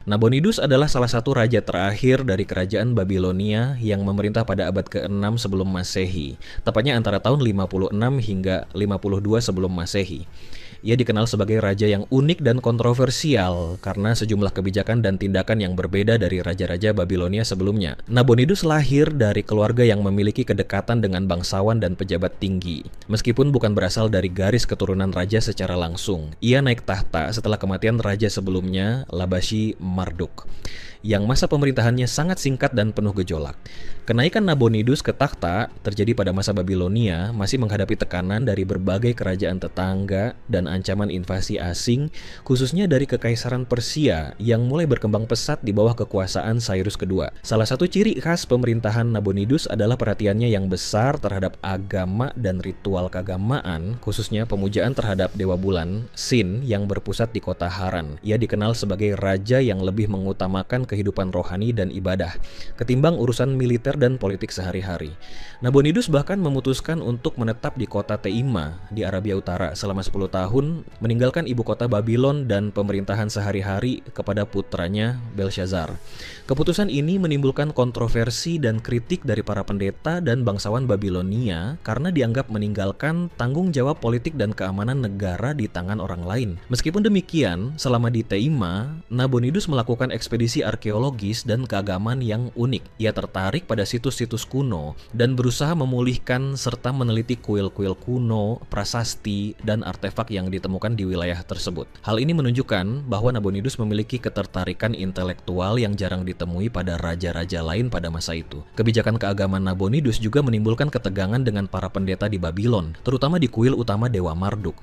Nabonidus adalah salah satu raja terakhir dari kerajaan Babilonia yang memerintah pada abad ke-6 sebelum Masehi, tepatnya antara tahun 56 hingga 52 sebelum Masehi. Ia dikenal sebagai raja yang unik dan kontroversial karena sejumlah kebijakan dan tindakan yang berbeda dari raja-raja Babilonia sebelumnya. Nabonidus lahir dari keluarga yang memiliki kedekatan dengan bangsawan dan pejabat tinggi. Meskipun bukan berasal dari garis keturunan raja secara langsung, ia naik tahta setelah kematian raja sebelumnya, Labashi Marduk, yang masa pemerintahannya sangat singkat dan penuh gejolak. Kenaikan Nabonidus ke takhta terjadi pada masa Babilonia masih menghadapi tekanan dari berbagai kerajaan tetangga dan ancaman invasi asing, khususnya dari Kekaisaran Persia yang mulai berkembang pesat di bawah kekuasaan Cyrus II. Salah satu ciri khas pemerintahan Nabonidus adalah perhatiannya yang besar terhadap agama dan ritual keagamaan, khususnya pemujaan terhadap dewa bulan, Sin, yang berpusat di kota Haran. Ia dikenal sebagai raja yang lebih mengutamakan kehidupan rohani dan ibadah ketimbang urusan militer dan politik sehari-hari. Nabonidus bahkan memutuskan untuk menetap di kota Teima di Arabia Utara selama 10 tahun, meninggalkan ibu kota Babylon dan pemerintahan sehari-hari kepada putranya Belshazzar. Keputusan ini menimbulkan kontroversi dan kritik dari para pendeta dan bangsawan Babilonia karena dianggap meninggalkan tanggung jawab politik dan keamanan negara di tangan orang lain. Meskipun demikian, selama di Teima, Nabonidus melakukan ekspedisi arkeologis dan keagamaan yang unik. Ia tertarik pada situs-situs kuno dan berusaha memulihkan serta meneliti kuil-kuil kuno, prasasti, dan artefak yang ditemukan di wilayah tersebut. Hal ini menunjukkan bahwa Nabonidus memiliki ketertarikan intelektual yang jarang ditemui pada raja-raja lain pada masa itu. Kebijakan keagamaan Nabonidus juga menimbulkan ketegangan dengan para pendeta di Babylon, terutama di kuil utama Dewa Marduk.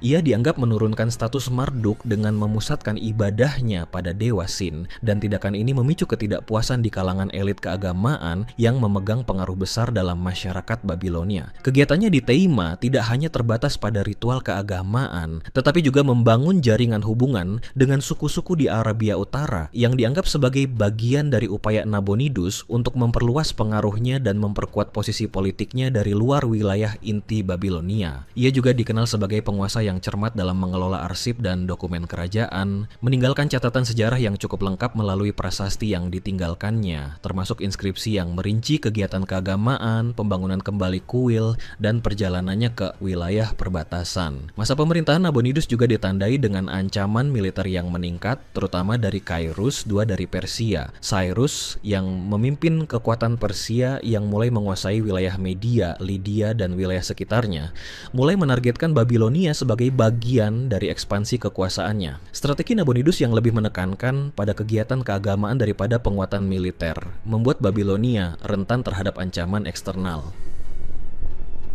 Ia dianggap menurunkan status Marduk dengan memusatkan ibadahnya pada Dewa Sin, dan tindakan ini memicu ketidakpuasan di kalangan elit keagamaan yang memegang pengaruh besar dalam masyarakat Babilonia. Kegiatannya di Teima tidak hanya terbatas pada ritual keagamaan, tetapi juga membangun jaringan hubungan dengan suku-suku di Arabia Utara yang dianggap sebagai bagian dari upaya Nabonidus untuk memperluas pengaruhnya dan memperkuat posisi politiknya dari luar wilayah inti Babilonia. Ia juga dikenal sebagai penguasa yang cermat dalam mengelola arsip dan dokumen kerajaan, meninggalkan catatan sejarah yang cukup lengkap melalui prasasti yang ditinggalkannya, termasuk inskripsi yang merinci kegiatan keagamaan, pembangunan kembali kuil, dan perjalanannya ke wilayah perbatasan. Masa pemerintahan Nabonidus juga ditandai dengan ancaman militer yang meningkat, terutama dari Cyrus II dari Persia. Cyrus yang memimpin kekuatan Persia yang mulai menguasai wilayah Media, Lydia, dan wilayah sekitarnya, mulai menargetkan Babilonia sebagai bagian dari ekspansi kekuasaannya. Strategi Nabonidus yang lebih menekankan pada kegiatan keagamaan daripada penguatan militer membuat Babilonia rentan terhadap ancaman eksternal.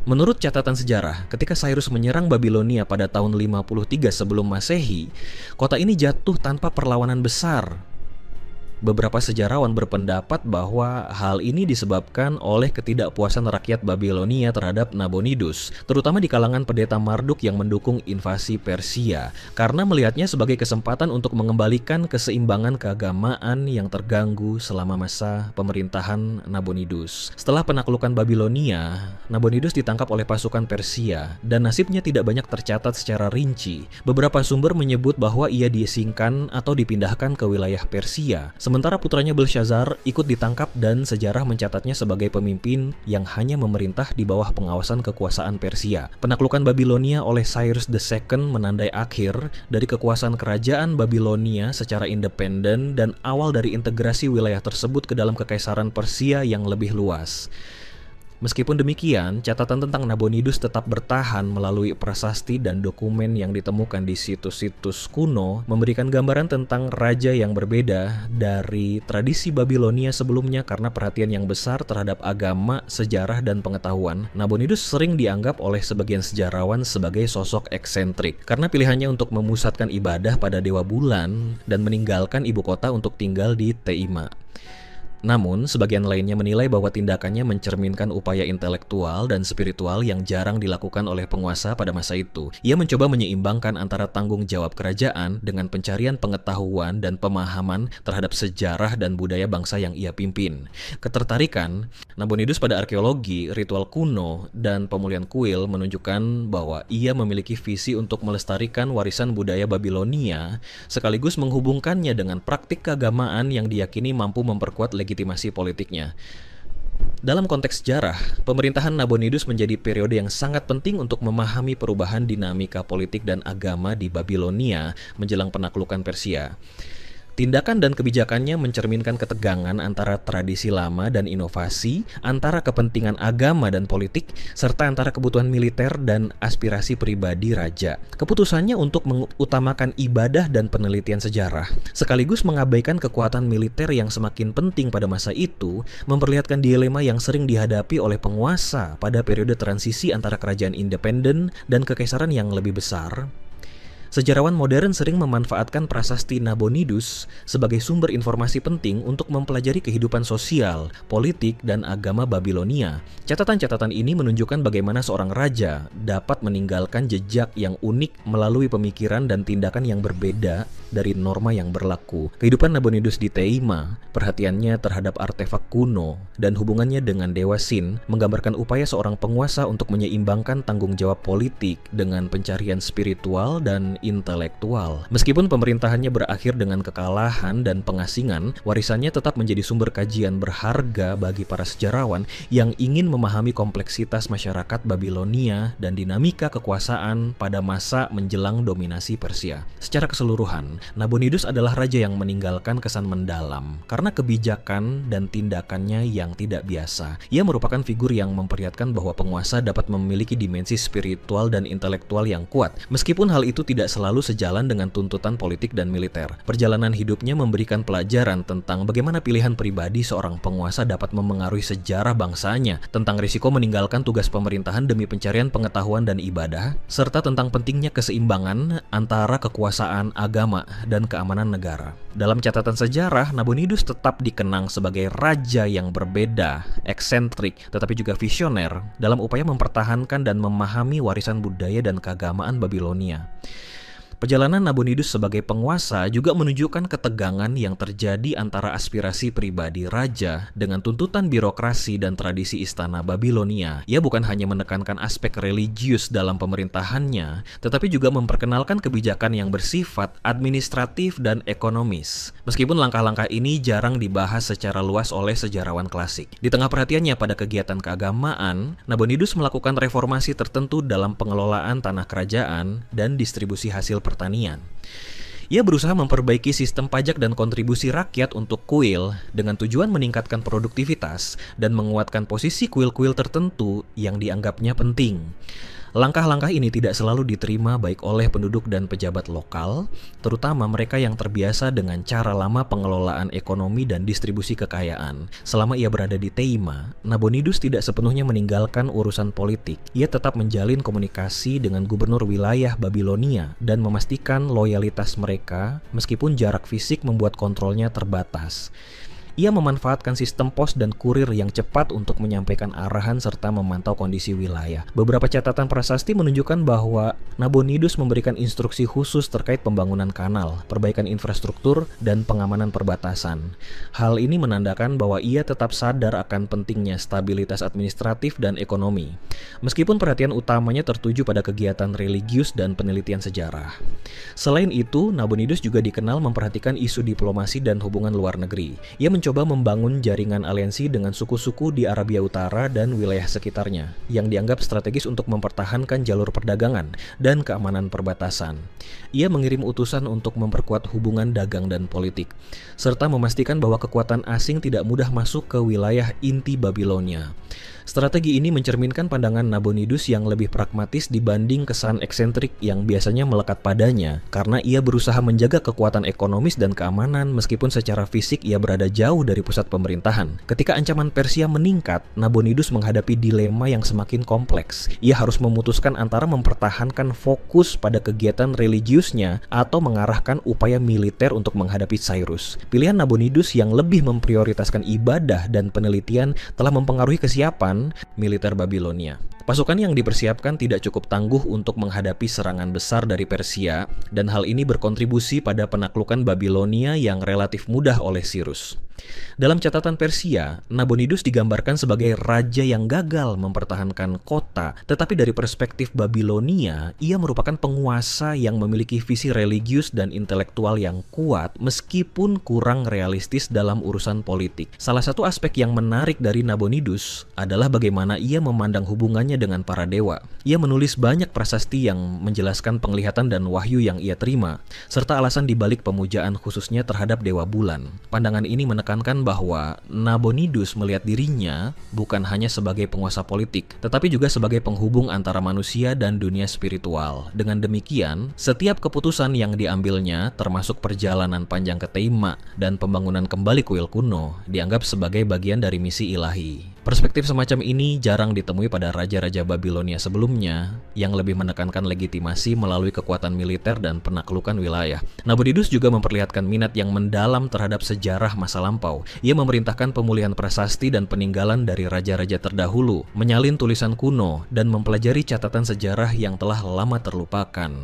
Menurut catatan sejarah, ketika Cyrus menyerang Babilonia pada tahun 53 sebelum Masehi, kota ini jatuh tanpa perlawanan besar. Beberapa sejarawan berpendapat bahwa hal ini disebabkan oleh ketidakpuasan rakyat Babilonia terhadap Nabonidus, terutama di kalangan pendeta Marduk yang mendukung invasi Persia, karena melihatnya sebagai kesempatan untuk mengembalikan keseimbangan keagamaan yang terganggu selama masa pemerintahan Nabonidus. Setelah penaklukan Babilonia, Nabonidus ditangkap oleh pasukan Persia dan nasibnya tidak banyak tercatat secara rinci. Beberapa sumber menyebut bahwa ia diasingkan atau dipindahkan ke wilayah Persia. Sementara putranya Belshazzar ikut ditangkap dan sejarah mencatatnya sebagai pemimpin yang hanya memerintah di bawah pengawasan kekuasaan Persia. Penaklukan Babilonia oleh Cyrus II menandai akhir dari kekuasaan kerajaan Babilonia secara independen dan awal dari integrasi wilayah tersebut ke dalam kekaisaran Persia yang lebih luas. Meskipun demikian, catatan tentang Nabonidus tetap bertahan melalui prasasti dan dokumen yang ditemukan di situs-situs kuno, memberikan gambaran tentang raja yang berbeda dari tradisi Babilonia sebelumnya karena perhatian yang besar terhadap agama, sejarah, dan pengetahuan. Nabonidus sering dianggap oleh sebagian sejarawan sebagai sosok eksentrik karena pilihannya untuk memusatkan ibadah pada dewa bulan dan meninggalkan ibu kota untuk tinggal di Teima. Namun, sebagian lainnya menilai bahwa tindakannya mencerminkan upaya intelektual dan spiritual yang jarang dilakukan oleh penguasa pada masa itu. Ia mencoba menyeimbangkan antara tanggung jawab kerajaan dengan pencarian pengetahuan dan pemahaman terhadap sejarah dan budaya bangsa yang ia pimpin. Ketertarikan Nabonidus pada arkeologi, ritual kuno, dan pemulihan kuil menunjukkan bahwa ia memiliki visi untuk melestarikan warisan budaya Babilonia, sekaligus menghubungkannya dengan praktik keagamaan yang diyakini mampu memperkuat legitimasi politiknya. Dalam konteks sejarah, pemerintahan Nabonidus menjadi periode yang sangat penting untuk memahami perubahan dinamika politik dan agama di Babilonia menjelang penaklukan Persia. Tindakan dan kebijakannya mencerminkan ketegangan antara tradisi lama dan inovasi, antara kepentingan agama dan politik, serta antara kebutuhan militer dan aspirasi pribadi raja. Keputusannya untuk mengutamakan ibadah dan penelitian sejarah, sekaligus mengabaikan kekuatan militer yang semakin penting pada masa itu, memperlihatkan dilema yang sering dihadapi oleh penguasa pada periode transisi antara kerajaan independen dan kekaisaran yang lebih besar. Sejarawan modern sering memanfaatkan prasasti Nabonidus sebagai sumber informasi penting untuk mempelajari kehidupan sosial, politik, dan agama Babilonia. Catatan-catatan ini menunjukkan bagaimana seorang raja dapat meninggalkan jejak yang unik melalui pemikiran dan tindakan yang berbeda dari norma yang berlaku. Kehidupan Nabonidus di Teima, perhatiannya terhadap artefak kuno, dan hubungannya dengan Dewa Sin menggambarkan upaya seorang penguasa untuk menyeimbangkan tanggung jawab politik dengan pencarian spiritual dan intelektual. Meskipun pemerintahannya berakhir dengan kekalahan dan pengasingan, warisannya tetap menjadi sumber kajian berharga bagi para sejarawan yang ingin memahami kompleksitas masyarakat Babilonia dan dinamika kekuasaan pada masa menjelang dominasi Persia. Secara keseluruhan, Nabonidus adalah raja yang meninggalkan kesan mendalam karena kebijakan dan tindakannya yang tidak biasa. Ia merupakan figur yang memperlihatkan bahwa penguasa dapat memiliki dimensi spiritual dan intelektual yang kuat. Meskipun hal itu tidak selalu sejalan dengan tuntutan politik dan militer. Perjalanan hidupnya memberikan pelajaran tentang bagaimana pilihan pribadi seorang penguasa dapat memengaruhi sejarah bangsanya, tentang risiko meninggalkan tugas pemerintahan demi pencarian pengetahuan dan ibadah, serta tentang pentingnya keseimbangan antara kekuasaan agama dan keamanan negara. Dalam catatan sejarah, Nabonidus tetap dikenang sebagai raja yang berbeda, eksentrik, tetapi juga visioner dalam upaya mempertahankan dan memahami warisan budaya dan keagamaan Babilonia. Perjalanan Nabonidus sebagai penguasa juga menunjukkan ketegangan yang terjadi antara aspirasi pribadi raja dengan tuntutan birokrasi dan tradisi istana Babilonia. Ia bukan hanya menekankan aspek religius dalam pemerintahannya, tetapi juga memperkenalkan kebijakan yang bersifat administratif dan ekonomis. Meskipun langkah-langkah ini jarang dibahas secara luas oleh sejarawan klasik. Di tengah perhatiannya pada kegiatan keagamaan, Nabonidus melakukan reformasi tertentu dalam pengelolaan tanah kerajaan dan distribusi hasil pertanian. Ia berusaha memperbaiki sistem pajak dan kontribusi rakyat untuk kuil dengan tujuan meningkatkan produktivitas dan menguatkan posisi kuil-kuil tertentu yang dianggapnya penting. Langkah-langkah ini tidak selalu diterima baik oleh penduduk dan pejabat lokal, terutama mereka yang terbiasa dengan cara lama pengelolaan ekonomi dan distribusi kekayaan. Selama ia berada di Teima, Nabonidus tidak sepenuhnya meninggalkan urusan politik. Ia tetap menjalin komunikasi dengan gubernur wilayah Babilonia dan memastikan loyalitas mereka meskipun jarak fisik membuat kontrolnya terbatas. Ia memanfaatkan sistem pos dan kurir yang cepat untuk menyampaikan arahan serta memantau kondisi wilayah. Beberapa catatan prasasti menunjukkan bahwa Nabonidus memberikan instruksi khusus terkait pembangunan kanal, perbaikan infrastruktur, dan pengamanan perbatasan. Hal ini menandakan bahwa ia tetap sadar akan pentingnya stabilitas administratif dan ekonomi, meskipun perhatian utamanya tertuju pada kegiatan religius dan penelitian sejarah. Selain itu, Nabonidus juga dikenal memperhatikan isu diplomasi dan hubungan luar negeri. Ia mencoba membangun jaringan aliansi dengan suku-suku di Arabia Utara dan wilayah sekitarnya yang dianggap strategis untuk mempertahankan jalur perdagangan dan keamanan perbatasan. Ia mengirim utusan untuk memperkuat hubungan dagang dan politik, serta memastikan bahwa kekuatan asing tidak mudah masuk ke wilayah inti Babilonia. Strategi ini mencerminkan pandangan Nabonidus yang lebih pragmatis dibanding kesan eksentrik yang biasanya melekat padanya, karena ia berusaha menjaga kekuatan ekonomis dan keamanan meskipun secara fisik ia berada jauh dari pusat pemerintahan. Ketika ancaman Persia meningkat, Nabonidus menghadapi dilema yang semakin kompleks. Ia harus memutuskan antara mempertahankan fokus pada kegiatan religiusnya atau mengarahkan upaya militer untuk menghadapi Cyrus. Pilihan Nabonidus yang lebih memprioritaskan ibadah dan penelitian telah mempengaruhi kesiapan militer Babilonia. Pasukan yang dipersiapkan tidak cukup tangguh untuk menghadapi serangan besar dari Persia, dan hal ini berkontribusi pada penaklukan Babilonia yang relatif mudah oleh Cyrus. Dalam catatan Persia, Nabonidus digambarkan sebagai raja yang gagal mempertahankan kota, tetapi dari perspektif Babilonia, ia merupakan penguasa yang memiliki visi religius dan intelektual yang kuat meskipun kurang realistis dalam urusan politik. Salah satu aspek yang menarik dari Nabonidus adalah bagaimana ia memandang hubungannya dengan para dewa. Ia menulis banyak prasasti yang menjelaskan penglihatan dan wahyu yang ia terima, serta alasan dibalik pemujaan khususnya terhadap dewa bulan. Pandangan ini menekankan bahwa Nabonidus melihat dirinya bukan hanya sebagai penguasa politik, tetapi juga sebagai penghubung antara manusia dan dunia spiritual. Dengan demikian, setiap keputusan yang diambilnya, termasuk perjalanan panjang ke Tema dan pembangunan kembali kuil kuno, dianggap sebagai bagian dari misi ilahi. Perspektif semacam ini jarang ditemui pada raja-raja Babilonia sebelumnya, yang lebih menekankan legitimasi melalui kekuatan militer dan penaklukan wilayah. Nabonidus juga memperlihatkan minat yang mendalam terhadap sejarah masa lampau. Ia memerintahkan pemulihan prasasti dan peninggalan dari raja-raja terdahulu, menyalin tulisan kuno, dan mempelajari catatan sejarah yang telah lama terlupakan.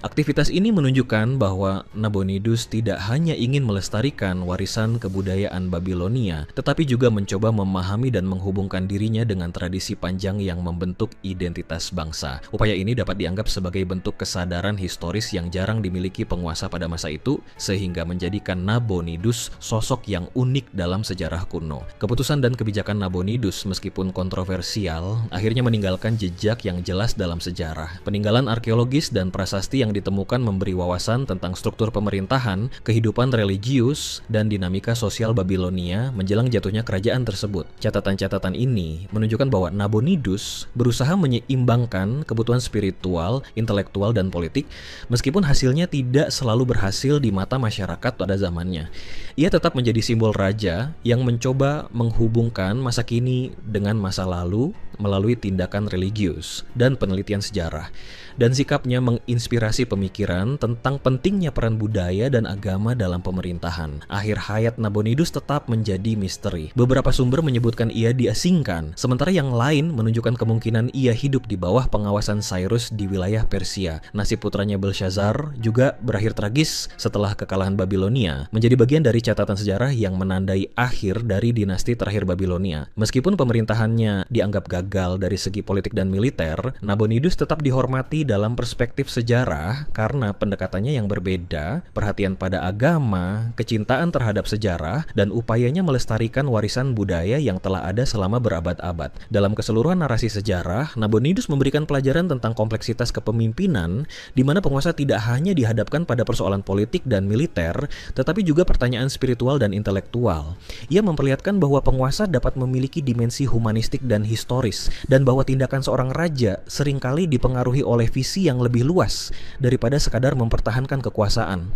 Aktivitas ini menunjukkan bahwa Nabonidus tidak hanya ingin melestarikan warisan kebudayaan Babilonia, tetapi juga mencoba memahami dan menghubungkan dirinya dengan tradisi panjang yang membentuk identitas bangsa. Upaya ini dapat dianggap sebagai bentuk kesadaran historis yang jarang dimiliki penguasa pada masa itu, sehingga menjadikan Nabonidus sosok yang unik dalam sejarah kuno. Keputusan dan kebijakan Nabonidus, meskipun kontroversial, akhirnya meninggalkan jejak yang jelas dalam sejarah. Peninggalan arkeologis dan prasasti yang ditemukan memberi wawasan tentang struktur pemerintahan, kehidupan religius, dan dinamika sosial Babilonia menjelang jatuhnya kerajaan tersebut. Catatan-catatan ini menunjukkan bahwa Nabonidus berusaha menyeimbangkan kebutuhan spiritual, intelektual, dan politik, meskipun hasilnya tidak selalu berhasil di mata masyarakat pada zamannya. Ia tetap menjadi simbol raja yang mencoba menghubungkan masa kini dengan masa lalu melalui tindakan religius dan penelitian sejarah, dan sikapnya menginspirasi pemikiran tentang pentingnya peran budaya dan agama dalam pemerintahan. Akhir hayat Nabonidus tetap menjadi misteri. Beberapa sumber menyebutkan ia diasingkan, sementara yang lain menunjukkan kemungkinan ia hidup di bawah pengawasan Cyrus di wilayah Persia. Nasib putranya Belshazzar juga berakhir tragis setelah kekalahan Babilonia, menjadi bagian dari catatan sejarah yang menandai akhir dari dinasti terakhir Babilonia. Meskipun pemerintahannya dianggap gagal dari segi politik dan militer, Nabonidus tetap dihormati dalam perspektif sejarah karena pendekatannya yang berbeda, perhatian pada agama, kecintaan terhadap sejarah, dan upayanya melestarikan warisan budaya yang telah ada selama berabad-abad. Dalam keseluruhan narasi sejarah, Nabonidus memberikan pelajaran tentang kompleksitas kepemimpinan, di mana penguasa tidak hanya dihadapkan pada persoalan politik dan militer, tetapi juga pertanyaan spiritual dan intelektual. Ia memperlihatkan bahwa penguasa dapat memiliki dimensi humanistik dan historis, dan bahwa tindakan seorang raja seringkali dipengaruhi oleh visi yang lebih luas daripada sekadar mempertahankan kekuasaan.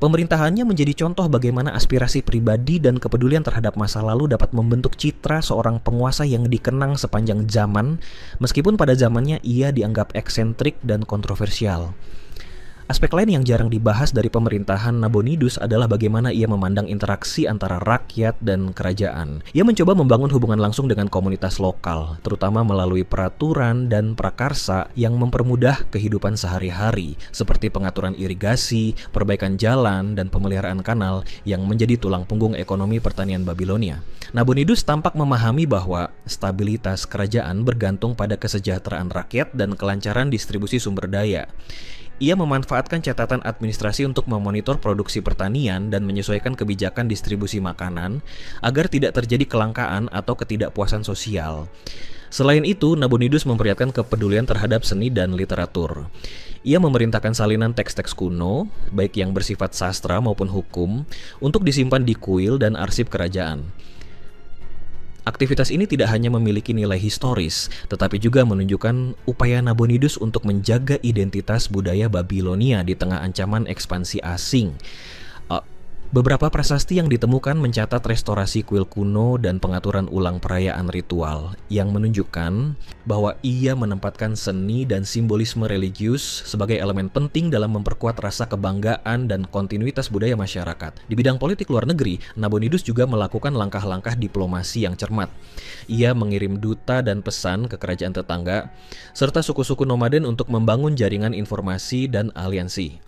Pemerintahannya menjadi contoh bagaimana aspirasi pribadi dan kepedulian terhadap masa lalu dapat membentuk citra seorang penguasa yang dikenang sepanjang zaman, meskipun pada zamannya ia dianggap eksentrik dan kontroversial. Aspek lain yang jarang dibahas dari pemerintahan Nabonidus adalah bagaimana ia memandang interaksi antara rakyat dan kerajaan. Ia mencoba membangun hubungan langsung dengan komunitas lokal, terutama melalui peraturan dan prakarsa yang mempermudah kehidupan sehari-hari, seperti pengaturan irigasi, perbaikan jalan, dan pemeliharaan kanal yang menjadi tulang punggung ekonomi pertanian Babilonia. Nabonidus tampak memahami bahwa stabilitas kerajaan bergantung pada kesejahteraan rakyat dan kelancaran distribusi sumber daya. Ia memanfaatkan catatan administrasi untuk memonitor produksi pertanian dan menyesuaikan kebijakan distribusi makanan agar tidak terjadi kelangkaan atau ketidakpuasan sosial. Selain itu, Nabonidus memperlihatkan kepedulian terhadap seni dan literatur. Ia memerintahkan salinan teks-teks kuno, baik yang bersifat sastra maupun hukum, untuk disimpan di kuil dan arsip kerajaan. Aktivitas ini tidak hanya memiliki nilai historis, tetapi juga menunjukkan upaya Nabonidus untuk menjaga identitas budaya Babilonia di tengah ancaman ekspansi asing. Beberapa prasasti yang ditemukan mencatat restorasi kuil kuno dan pengaturan ulang perayaan ritual yang menunjukkan bahwa ia menempatkan seni dan simbolisme religius sebagai elemen penting dalam memperkuat rasa kebanggaan dan kontinuitas budaya masyarakat. Di bidang politik luar negeri, Nabonidus juga melakukan langkah-langkah diplomasi yang cermat. Ia mengirim duta dan pesan ke kerajaan tetangga, serta suku-suku nomaden untuk membangun jaringan informasi dan aliansi.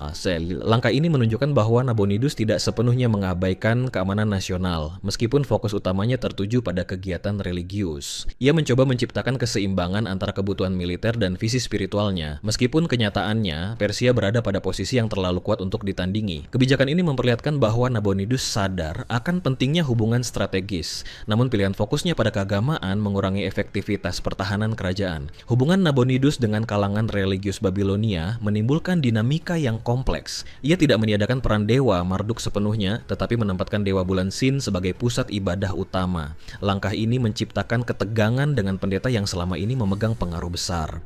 Langkah ini menunjukkan bahwa Nabonidus tidak sepenuhnya mengabaikan keamanan nasional, meskipun fokus utamanya tertuju pada kegiatan religius. Ia mencoba menciptakan keseimbangan antara kebutuhan militer dan visi spiritualnya, meskipun kenyataannya Persia berada pada posisi yang terlalu kuat untuk ditandingi. Kebijakan ini memperlihatkan bahwa Nabonidus sadar akan pentingnya hubungan strategis, namun pilihan fokusnya pada keagamaan mengurangi efektivitas pertahanan kerajaan. Hubungan Nabonidus dengan kalangan religius Babilonia menimbulkan dinamika yang kompleks. Ia tidak meniadakan peran dewa Marduk sepenuhnya, tetapi menempatkan dewa bulan Sin sebagai pusat ibadah utama. Langkah ini menciptakan ketegangan dengan pendeta yang selama ini memegang pengaruh besar.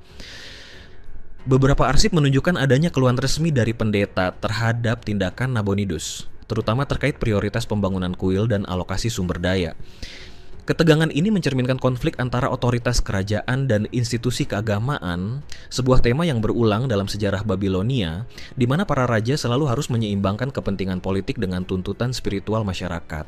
Beberapa arsip menunjukkan adanya keluhan resmi dari pendeta terhadap tindakan Nabonidus, terutama terkait prioritas pembangunan kuil dan alokasi sumber daya. Ketegangan ini mencerminkan konflik antara otoritas kerajaan dan institusi keagamaan, sebuah tema yang berulang dalam sejarah Babilonia, di mana para raja selalu harus menyeimbangkan kepentingan politik dengan tuntutan spiritual masyarakat.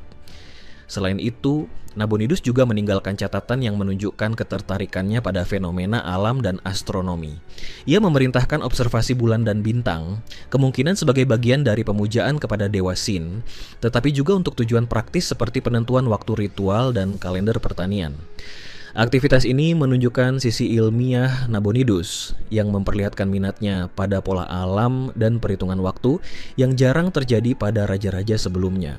Selain itu, Nabonidus juga meninggalkan catatan yang menunjukkan ketertarikannya pada fenomena alam dan astronomi. Ia memerintahkan observasi bulan dan bintang, kemungkinan sebagai bagian dari pemujaan kepada Dewa Sin, tetapi juga untuk tujuan praktis seperti penentuan waktu ritual dan kalender pertanian. Aktivitas ini menunjukkan sisi ilmiah Nabonidus yang memperlihatkan minatnya pada pola alam dan perhitungan waktu yang jarang terjadi pada raja-raja sebelumnya.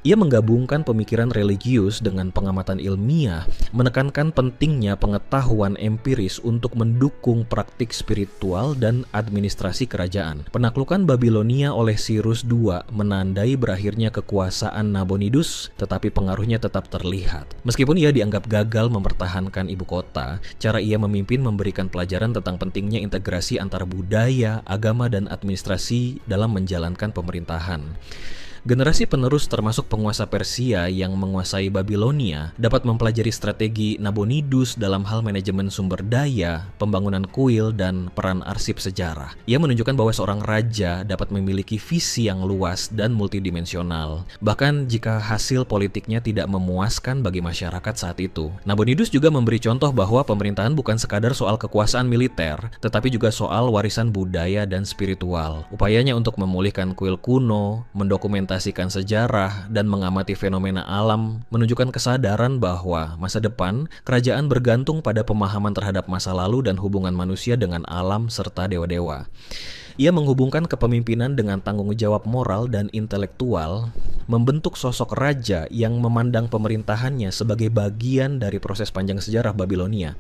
Ia menggabungkan pemikiran religius dengan pengamatan ilmiah, menekankan pentingnya pengetahuan empiris untuk mendukung praktik spiritual dan administrasi kerajaan. Penaklukan Babilonia oleh Cyrus II menandai berakhirnya kekuasaan Nabonidus, tetapi pengaruhnya tetap terlihat. Meskipun ia dianggap gagal mempertahankan ibu kota, cara ia memimpin memberikan pelajaran tentang pentingnya integrasi antara budaya, agama, dan administrasi dalam menjalankan pemerintahan. Generasi penerus termasuk penguasa Persia yang menguasai Babilonia dapat mempelajari strategi Nabonidus dalam hal manajemen sumber daya, pembangunan kuil, dan peran arsip sejarah. Ia menunjukkan bahwa seorang raja dapat memiliki visi yang luas dan multidimensional, bahkan jika hasil politiknya tidak memuaskan bagi masyarakat saat itu. Nabonidus juga memberi contoh bahwa pemerintahan bukan sekadar soal kekuasaan militer, tetapi juga soal warisan budaya dan spiritual. Upayanya untuk memulihkan kuil kuno, mendokumentasikan sejarah, dan mengamati fenomena alam menunjukkan kesadaran bahwa masa depan kerajaan bergantung pada pemahaman terhadap masa lalu dan hubungan manusia dengan alam serta dewa-dewa. Ia menghubungkan kepemimpinan dengan tanggung jawab moral dan intelektual, membentuk sosok raja yang memandang pemerintahannya sebagai bagian dari proses panjang sejarah Babilonia.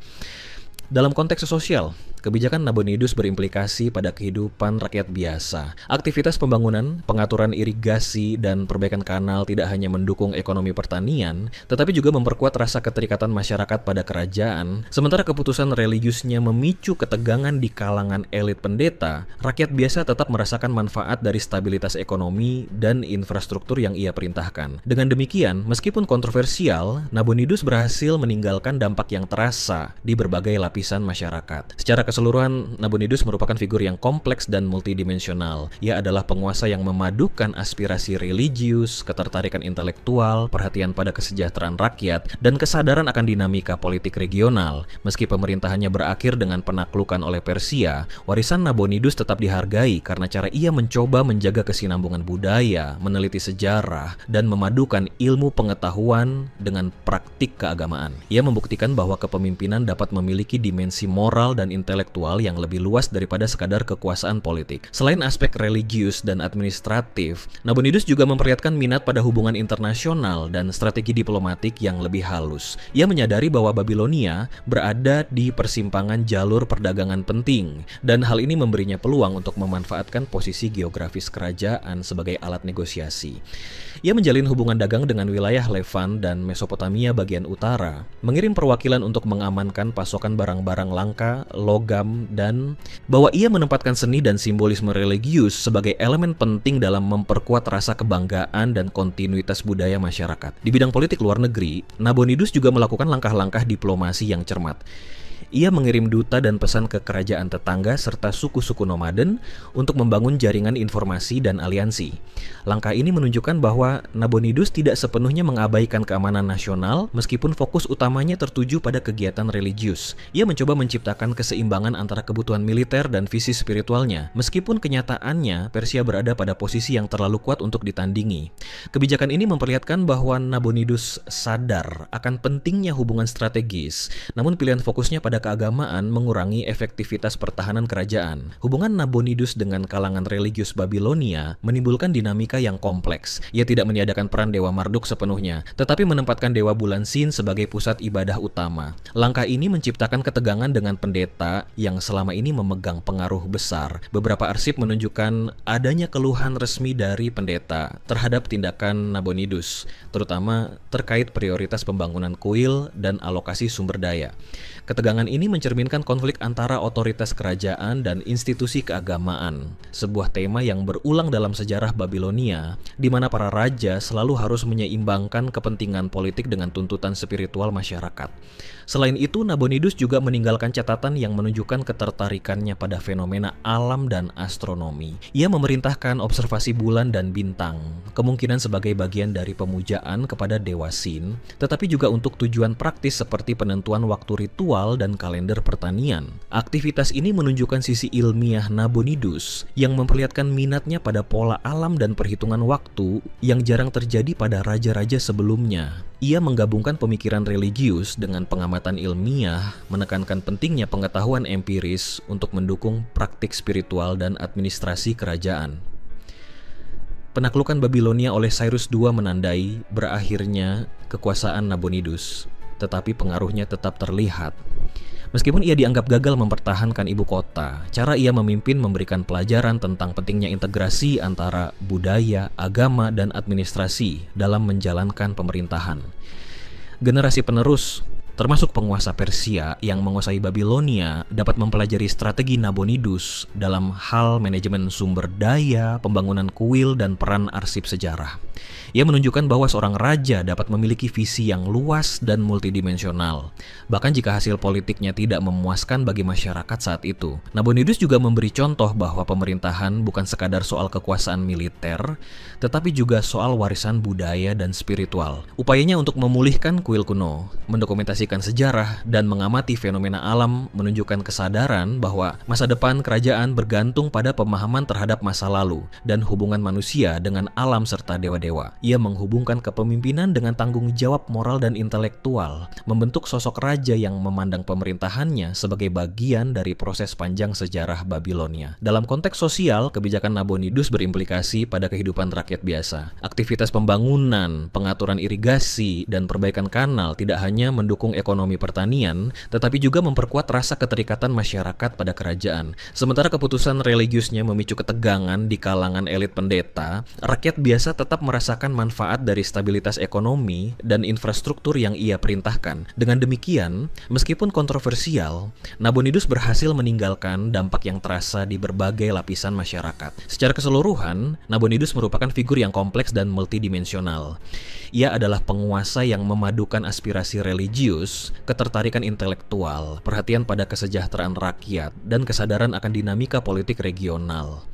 Dalam konteks sosial, kebijakan Nabonidus berimplikasi pada kehidupan rakyat biasa. Aktivitas pembangunan, pengaturan irigasi, dan perbaikan kanal tidak hanya mendukung ekonomi pertanian, tetapi juga memperkuat rasa keterikatan masyarakat pada kerajaan. Sementara keputusan religiusnya memicu ketegangan di kalangan elit pendeta, rakyat biasa tetap merasakan manfaat dari stabilitas ekonomi dan infrastruktur yang ia perintahkan. Dengan demikian, meskipun kontroversial, Nabonidus berhasil meninggalkan dampak yang terasa di berbagai lapisan masyarakat. Secara keseluruhan, Nabonidus merupakan figur yang kompleks dan multidimensional. Ia adalah penguasa yang memadukan aspirasi religius, ketertarikan intelektual, perhatian pada kesejahteraan rakyat, dan kesadaran akan dinamika politik regional. Meski pemerintahannya berakhir dengan penaklukan oleh Persia, warisan Nabonidus tetap dihargai karena cara ia mencoba menjaga kesinambungan budaya, meneliti sejarah, dan memadukan ilmu pengetahuan dengan praktik keagamaan. Ia membuktikan bahwa kepemimpinan dapat memiliki dimensi moral dan intelektual yang lebih luas daripada sekadar kekuasaan politik. Selain aspek religius dan administratif, Nabonidus juga memperlihatkan minat pada hubungan internasional dan strategi diplomatik yang lebih halus. Ia menyadari bahwa Babilonia berada di persimpangan jalur perdagangan penting, dan hal ini memberinya peluang untuk memanfaatkan posisi geografis kerajaan sebagai alat negosiasi. Ia menjalin hubungan dagang dengan wilayah Levant dan Mesopotamia bagian utara, mengirim perwakilan untuk mengamankan pasokan barang-barang langka, logam, dan bahwa ia menempatkan seni dan simbolisme religius sebagai elemen penting dalam memperkuat rasa kebanggaan dan kontinuitas budaya masyarakat. Di bidang politik luar negeri, Nabonidus juga melakukan langkah-langkah diplomasi yang cermat. Ia mengirim duta dan pesan ke kerajaan tetangga serta suku-suku nomaden untuk membangun jaringan informasi dan aliansi. Langkah ini menunjukkan bahwa Nabonidus tidak sepenuhnya mengabaikan keamanan nasional meskipun fokus utamanya tertuju pada kegiatan religius. Ia mencoba menciptakan keseimbangan antara kebutuhan militer dan visi spiritualnya, meskipun kenyataannya Persia berada pada posisi yang terlalu kuat untuk ditandingi. Kebijakan ini memperlihatkan bahwa Nabonidus sadar akan pentingnya hubungan strategis, namun pilihan fokusnya pada keagamaan mengurangi efektivitas pertahanan kerajaan. Hubungan Nabonidus dengan kalangan religius Babilonia menimbulkan dinamika yang kompleks. Ia tidak meniadakan peran Dewa Marduk sepenuhnya, tetapi menempatkan Dewa Bulan Sin sebagai pusat ibadah utama. Langkah ini menciptakan ketegangan dengan pendeta yang selama ini memegang pengaruh besar. Beberapa arsip menunjukkan adanya keluhan resmi dari pendeta terhadap tindakan Nabonidus, terutama terkait prioritas pembangunan kuil dan alokasi sumber daya. Ketegangan ini mencerminkan konflik antara otoritas kerajaan dan institusi keagamaan, sebuah tema yang berulang dalam sejarah Babilonia, di mana para raja selalu harus menyeimbangkan kepentingan politik dengan tuntutan spiritual masyarakat. Selain itu, Nabonidus juga meninggalkan catatan yang menunjukkan ketertarikannya pada fenomena alam dan astronomi. Ia memerintahkan observasi bulan dan bintang, kemungkinan sebagai bagian dari pemujaan kepada Dewa Sin, tetapi juga untuk tujuan praktis seperti penentuan waktu ritual dan kalender pertanian. Aktivitas ini menunjukkan sisi ilmiah Nabonidus yang memperlihatkan minatnya pada pola alam dan perhitungan waktu yang jarang terjadi pada raja-raja sebelumnya. Ia menggabungkan pemikiran religius dengan pengamatan ilmiah, menekankan pentingnya pengetahuan empiris untuk mendukung praktik spiritual dan administrasi kerajaan. Penaklukan Babilonia oleh Cyrus II menandai berakhirnya kekuasaan Nabonidus, tetapi pengaruhnya tetap terlihat. Meskipun ia dianggap gagal mempertahankan ibu kota, cara ia memimpin memberikan pelajaran tentang pentingnya integrasi antara budaya, agama, dan administrasi dalam menjalankan pemerintahan. Generasi penerus, termasuk penguasa Persia yang menguasai Babilonia, dapat mempelajari strategi Nabonidus dalam hal manajemen sumber daya, pembangunan kuil, dan peran arsip sejarah. Ia menunjukkan bahwa seorang raja dapat memiliki visi yang luas dan multidimensional, bahkan jika hasil politiknya tidak memuaskan bagi masyarakat saat itu. Nabonidus juga memberi contoh bahwa pemerintahan bukan sekadar soal kekuasaan militer, tetapi juga soal warisan budaya dan spiritual. Upayanya untuk memulihkan kuil kuno, mendokumentasikan sejarah, dan mengamati fenomena alam menunjukkan kesadaran bahwa masa depan kerajaan bergantung pada pemahaman terhadap masa lalu dan hubungan manusia dengan alam serta dewa-dewa. Ia menghubungkan kepemimpinan dengan tanggung jawab moral dan intelektual, membentuk sosok raja yang memandang pemerintahannya sebagai bagian dari proses panjang sejarah Babilonia. Dalam konteks sosial, kebijakan Nabonidus berimplikasi pada kehidupan rakyat biasa. Aktivitas pembangunan, pengaturan irigasi, dan perbaikan kanal tidak hanya mendukung ekonomi pertanian, tetapi juga memperkuat rasa keterikatan masyarakat pada kerajaan. Sementara keputusan religiusnya memicu ketegangan di kalangan elit pendeta, rakyat biasa tetap merasakan manfaat dari stabilitas ekonomi dan infrastruktur yang ia perintahkan. Dengan demikian, meskipun kontroversial, Nabonidus berhasil meninggalkan dampak yang terasa di berbagai lapisan masyarakat. Secara keseluruhan, Nabonidus merupakan figur yang kompleks dan multidimensional. Ia adalah penguasa yang memadukan aspirasi religius, ketertarikan intelektual, perhatian pada kesejahteraan rakyat, dan kesadaran akan dinamika politik regional.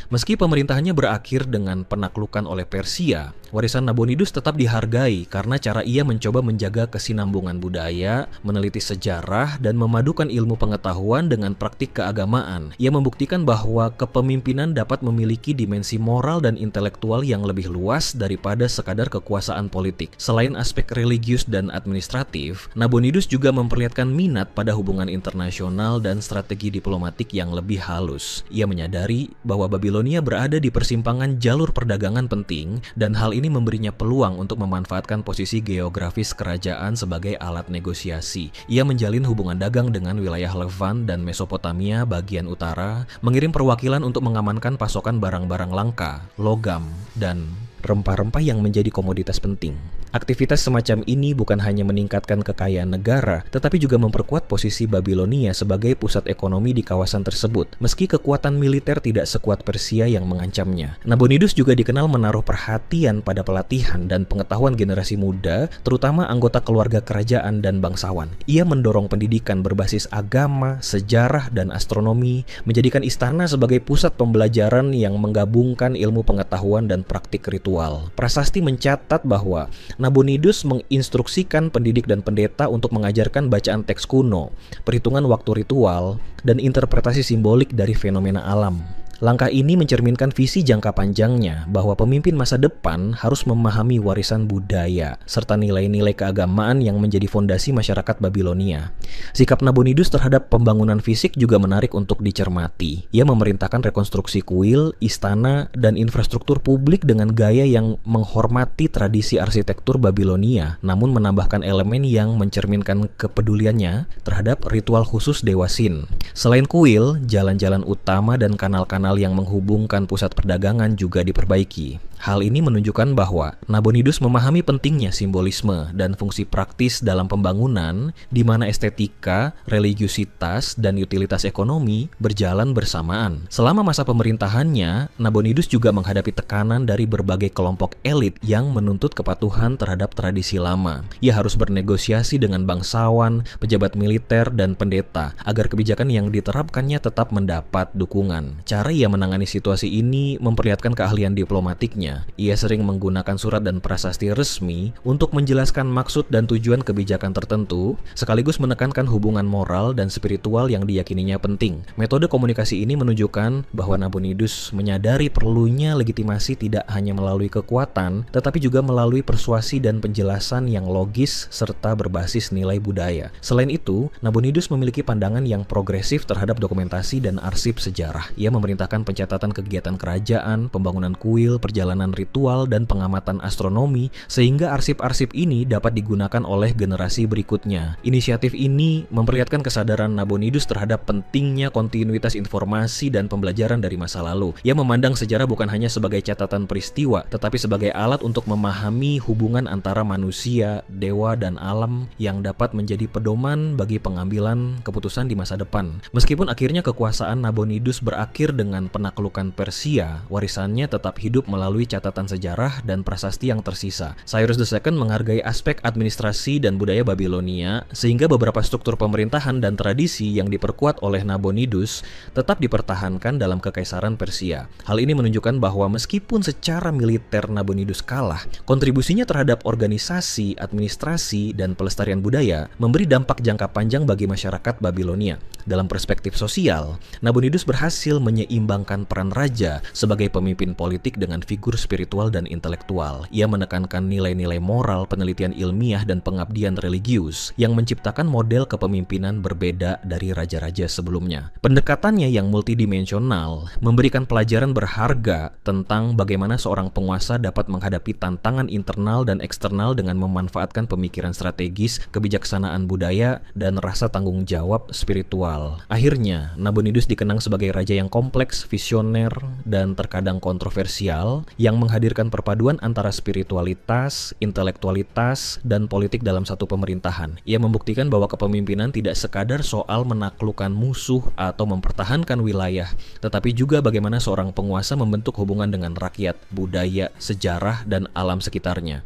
Meski pemerintahannya berakhir dengan penaklukan oleh Persia, warisan Nabonidus tetap dihargai karena cara ia mencoba menjaga kesinambungan budaya, meneliti sejarah, dan memadukan ilmu pengetahuan dengan praktik keagamaan. Ia membuktikan bahwa kepemimpinan dapat memiliki dimensi moral dan intelektual yang lebih luas daripada sekadar kekuasaan politik. Selain aspek religius dan administratif, Nabonidus juga memperlihatkan minat pada hubungan internasional dan strategi diplomatik yang lebih halus. Ia menyadari bahwa Babilonia berada di persimpangan jalur perdagangan penting, dan hal ini memberinya peluang untuk memanfaatkan posisi geografis kerajaan sebagai alat negosiasi. Ia menjalin hubungan dagang dengan wilayah Levant dan Mesopotamia bagian utara, mengirim perwakilan untuk mengamankan pasokan barang-barang langka, logam, dan rempah-rempah yang menjadi komoditas penting. Aktivitas semacam ini bukan hanya meningkatkan kekayaan negara, tetapi juga memperkuat posisi Babilonia sebagai pusat ekonomi di kawasan tersebut, meski kekuatan militer tidak sekuat Persia yang mengancamnya. Nabonidus juga dikenal menaruh perhatian pada pelatihan dan pengetahuan generasi muda, terutama anggota keluarga kerajaan dan bangsawan. Ia mendorong pendidikan berbasis agama, sejarah, dan astronomi, menjadikan istana sebagai pusat pembelajaran yang menggabungkan ilmu pengetahuan dan praktik ritual. Prasasti mencatat bahwa Nabonidus menginstruksikan pendidik dan pendeta untuk mengajarkan bacaan teks kuno, perhitungan waktu ritual, dan interpretasi simbolik dari fenomena alam. Langkah ini mencerminkan visi jangka panjangnya bahwa pemimpin masa depan harus memahami warisan budaya serta nilai-nilai keagamaan yang menjadi fondasi masyarakat Babilonia. Sikap Nabonidus terhadap pembangunan fisik juga menarik untuk dicermati. Ia memerintahkan rekonstruksi kuil, istana, dan infrastruktur publik dengan gaya yang menghormati tradisi arsitektur Babilonia, namun menambahkan elemen yang mencerminkan kepeduliannya terhadap ritual khusus Dewa Sin. Selain kuil, jalan-jalan utama dan kanal-kanal yang menghubungkan pusat perdagangan juga diperbaiki. Hal ini menunjukkan bahwa Nabonidus memahami pentingnya simbolisme dan fungsi praktis dalam pembangunan, di mana estetika, religiusitas, dan utilitas ekonomi berjalan bersamaan. Selama masa pemerintahannya, Nabonidus juga menghadapi tekanan dari berbagai kelompok elit yang menuntut kepatuhan terhadap tradisi lama. Ia harus bernegosiasi dengan bangsawan, pejabat militer, dan pendeta agar kebijakan yang diterapkannya tetap mendapat dukungan. Cara ia menangani situasi ini memperlihatkan keahlian diplomatiknya. Ia sering menggunakan surat dan prasasti resmi untuk menjelaskan maksud dan tujuan kebijakan tertentu, sekaligus menekankan hubungan moral dan spiritual yang diyakininya penting. Metode komunikasi ini menunjukkan bahwa Nabonidus menyadari perlunya legitimasi tidak hanya melalui kekuatan, tetapi juga melalui persuasi dan penjelasan yang logis serta berbasis nilai budaya. Selain itu, Nabonidus memiliki pandangan yang progresif terhadap dokumentasi dan arsip sejarah. Ia memerintahkan pencatatan kegiatan kerajaan, pembangunan kuil, perjalanan ritual, dan pengamatan astronomi, sehingga arsip-arsip ini dapat digunakan oleh generasi berikutnya. Inisiatif ini memperlihatkan kesadaran Nabonidus terhadap pentingnya kontinuitas informasi dan pembelajaran dari masa lalu. Ia memandang sejarah bukan hanya sebagai catatan peristiwa, tetapi sebagai alat untuk memahami hubungan antara manusia, dewa, dan alam yang dapat menjadi pedoman bagi pengambilan keputusan di masa depan. Meskipun akhirnya kekuasaan Nabonidus berakhir dengan penaklukan Persia, warisannya tetap hidup melalui catatan sejarah dan prasasti yang tersisa. Cyrus II menghargai aspek administrasi dan budaya Babilonia, sehingga beberapa struktur pemerintahan dan tradisi yang diperkuat oleh Nabonidus tetap dipertahankan dalam kekaisaran Persia. Hal ini menunjukkan bahwa meskipun secara militer Nabonidus kalah, kontribusinya terhadap organisasi, administrasi, dan pelestarian budaya memberi dampak jangka panjang bagi masyarakat Babilonia. Dalam perspektif sosial, Nabonidus berhasil menyeimbangkan peran raja sebagai pemimpin politik dengan figur spiritual dan intelektual. Ia menekankan nilai-nilai moral, penelitian ilmiah, dan pengabdian religius yang menciptakan model kepemimpinan berbeda dari raja-raja sebelumnya. Pendekatannya yang multidimensional memberikan pelajaran berharga tentang bagaimana seorang penguasa dapat menghadapi tantangan internal dan eksternal dengan memanfaatkan pemikiran strategis, kebijaksanaan budaya, dan rasa tanggung jawab spiritual. Akhirnya, Nabonidus dikenang sebagai raja yang kompleks, visioner, dan terkadang kontroversial, yang menghadirkan perpaduan antara spiritualitas, intelektualitas, dan politik dalam satu pemerintahan. Ia membuktikan bahwa kepemimpinan tidak sekadar soal menaklukkan musuh atau mempertahankan wilayah, tetapi juga bagaimana seorang penguasa membentuk hubungan dengan rakyat, budaya, sejarah, dan alam sekitarnya.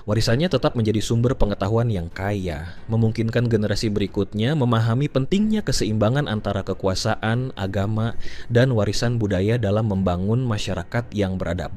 Warisannya tetap menjadi sumber pengetahuan yang kaya, memungkinkan generasi berikutnya memahami pentingnya keseimbangan antara kekuasaan, agama, dan warisan budaya dalam membangun masyarakat yang beradab.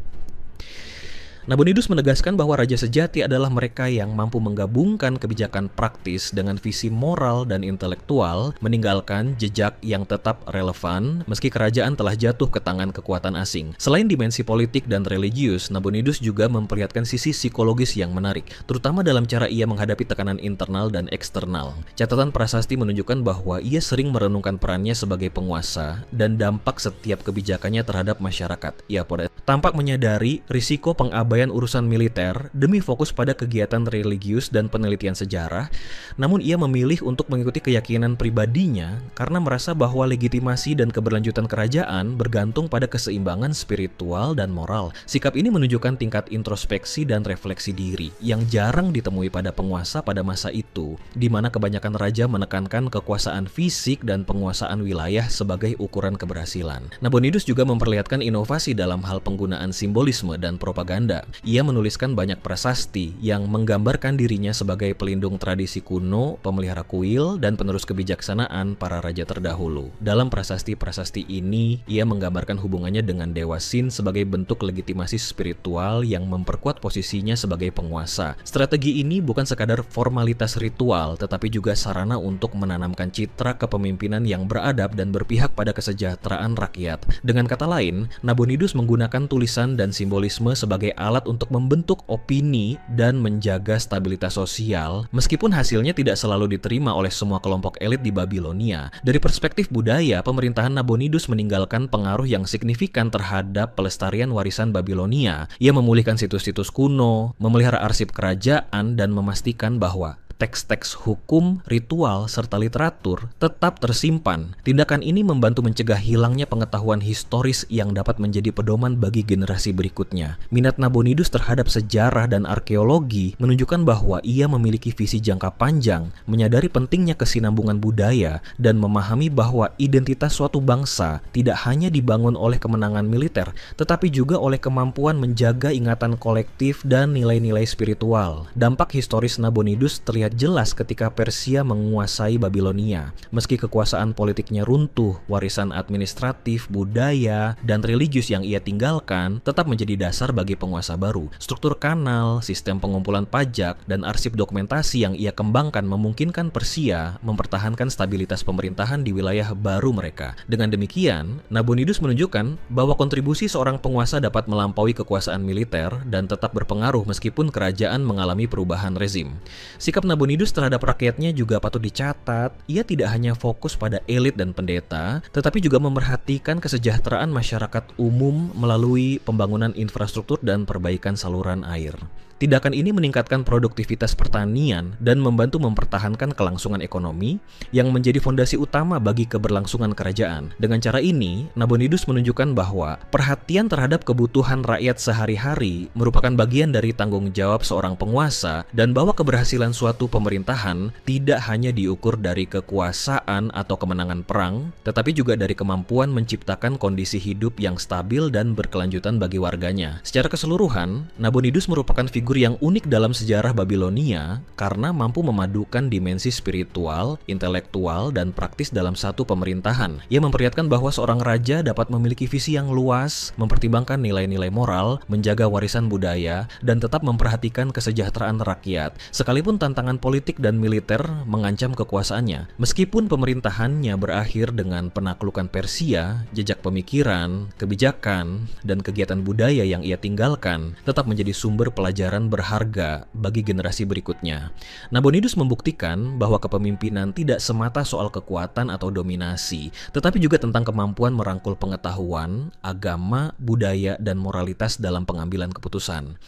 Nabonidus menegaskan bahwa raja sejati adalah mereka yang mampu menggabungkan kebijakan praktis dengan visi moral dan intelektual, meninggalkan jejak yang tetap relevan meski kerajaan telah jatuh ke tangan kekuatan asing. Selain dimensi politik dan religius, Nabonidus juga memperlihatkan sisi psikologis yang menarik, terutama dalam cara ia menghadapi tekanan internal dan eksternal. Catatan prasasti menunjukkan bahwa ia sering merenungkan perannya sebagai penguasa dan dampak setiap kebijakannya terhadap masyarakat. Ia tampak menyadari risiko pengabaian penyesuaian urusan militer demi fokus pada kegiatan religius dan penelitian sejarah, namun ia memilih untuk mengikuti keyakinan pribadinya karena merasa bahwa legitimasi dan keberlanjutan kerajaan bergantung pada keseimbangan spiritual dan moral. Sikap ini menunjukkan tingkat introspeksi dan refleksi diri yang jarang ditemui pada penguasa pada masa itu, di mana kebanyakan raja menekankan kekuasaan fisik dan penguasaan wilayah sebagai ukuran keberhasilan. Nabonidus juga memperlihatkan inovasi dalam hal penggunaan simbolisme dan propaganda. Ia menuliskan banyak prasasti yang menggambarkan dirinya sebagai pelindung tradisi kuno, pemelihara kuil, dan penerus kebijaksanaan para raja terdahulu. Dalam prasasti-prasasti ini, ia menggambarkan hubungannya dengan Dewa Sin sebagai bentuk legitimasi spiritual yang memperkuat posisinya sebagai penguasa. Strategi ini bukan sekadar formalitas ritual, tetapi juga sarana untuk menanamkan citra kepemimpinan yang beradab dan berpihak pada kesejahteraan rakyat. Dengan kata lain, Nabonidus menggunakan tulisan dan simbolisme sebagai alat untuk membentuk opini dan menjaga stabilitas sosial, meskipun hasilnya tidak selalu diterima oleh semua kelompok elit di Babilonia. Dari perspektif budaya, pemerintahan Nabonidus meninggalkan pengaruh yang signifikan terhadap pelestarian warisan Babilonia. Ia memulihkan situs-situs kuno, memelihara arsip kerajaan, dan memastikan bahwa teks-teks hukum, ritual, serta literatur tetap tersimpan. Tindakan ini membantu mencegah hilangnya pengetahuan historis yang dapat menjadi pedoman bagi generasi berikutnya. Minat Nabonidus terhadap sejarah dan arkeologi menunjukkan bahwa ia memiliki visi jangka panjang, menyadari pentingnya kesinambungan budaya, dan memahami bahwa identitas suatu bangsa tidak hanya dibangun oleh kemenangan militer, tetapi juga oleh kemampuan menjaga ingatan kolektif dan nilai-nilai spiritual. Dampak historis Nabonidus terlihat jelas ketika Persia menguasai Babilonia. Meski kekuasaan politiknya runtuh, warisan administratif, budaya, dan religius yang ia tinggalkan tetap menjadi dasar bagi penguasa baru. Struktur kanal, sistem pengumpulan pajak, dan arsip dokumentasi yang ia kembangkan memungkinkan Persia mempertahankan stabilitas pemerintahan di wilayah baru mereka. Dengan demikian, Nabonidus menunjukkan bahwa kontribusi seorang penguasa dapat melampaui kekuasaan militer dan tetap berpengaruh meskipun kerajaan mengalami perubahan rezim. Sikap Nabonidus terhadap rakyatnya juga patut dicatat. Ia tidak hanya fokus pada elit dan pendeta, tetapi juga memerhatikan kesejahteraan masyarakat umum melalui pembangunan infrastruktur dan perbaikan saluran air. Tindakan ini meningkatkan produktivitas pertanian dan membantu mempertahankan kelangsungan ekonomi yang menjadi fondasi utama bagi keberlangsungan kerajaan. Dengan cara ini, Nabonidus menunjukkan bahwa perhatian terhadap kebutuhan rakyat sehari-hari merupakan bagian dari tanggung jawab seorang penguasa, dan bahwa keberhasilan suatu pemerintahan tidak hanya diukur dari kekuasaan atau kemenangan perang, tetapi juga dari kemampuan menciptakan kondisi hidup yang stabil dan berkelanjutan bagi warganya. Secara keseluruhan, Nabonidus merupakan figur yang unik dalam sejarah Babilonia karena mampu memadukan dimensi spiritual, intelektual, dan praktis dalam satu pemerintahan. Ia memperlihatkan bahwa seorang raja dapat memiliki visi yang luas, mempertimbangkan nilai-nilai moral, menjaga warisan budaya, dan tetap memperhatikan kesejahteraan rakyat, sekalipun tantangan politik dan militer mengancam kekuasaannya. Meskipun pemerintahannya berakhir dengan penaklukan Persia, jejak pemikiran, kebijakan, dan kegiatan budaya yang ia tinggalkan tetap menjadi sumber pelajaran berharga bagi generasi berikutnya. Nabonidus membuktikan bahwa kepemimpinan tidak semata soal kekuatan atau dominasi, tetapi juga tentang kemampuan merangkul pengetahuan, agama, budaya, dan moralitas dalam pengambilan keputusan.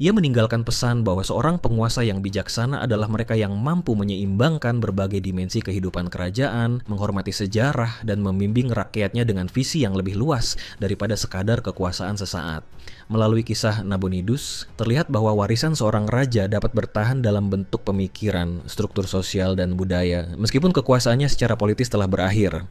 Ia meninggalkan pesan bahwa seorang penguasa yang bijaksana adalah mereka yang mampu menyeimbangkan berbagai dimensi kehidupan kerajaan, menghormati sejarah, dan membimbing rakyatnya dengan visi yang lebih luas daripada sekadar kekuasaan sesaat. Melalui kisah Nabonidus, terlihat bahwa warisan seorang raja dapat bertahan dalam bentuk pemikiran, struktur sosial, dan budaya, meskipun kekuasaannya secara politis telah berakhir.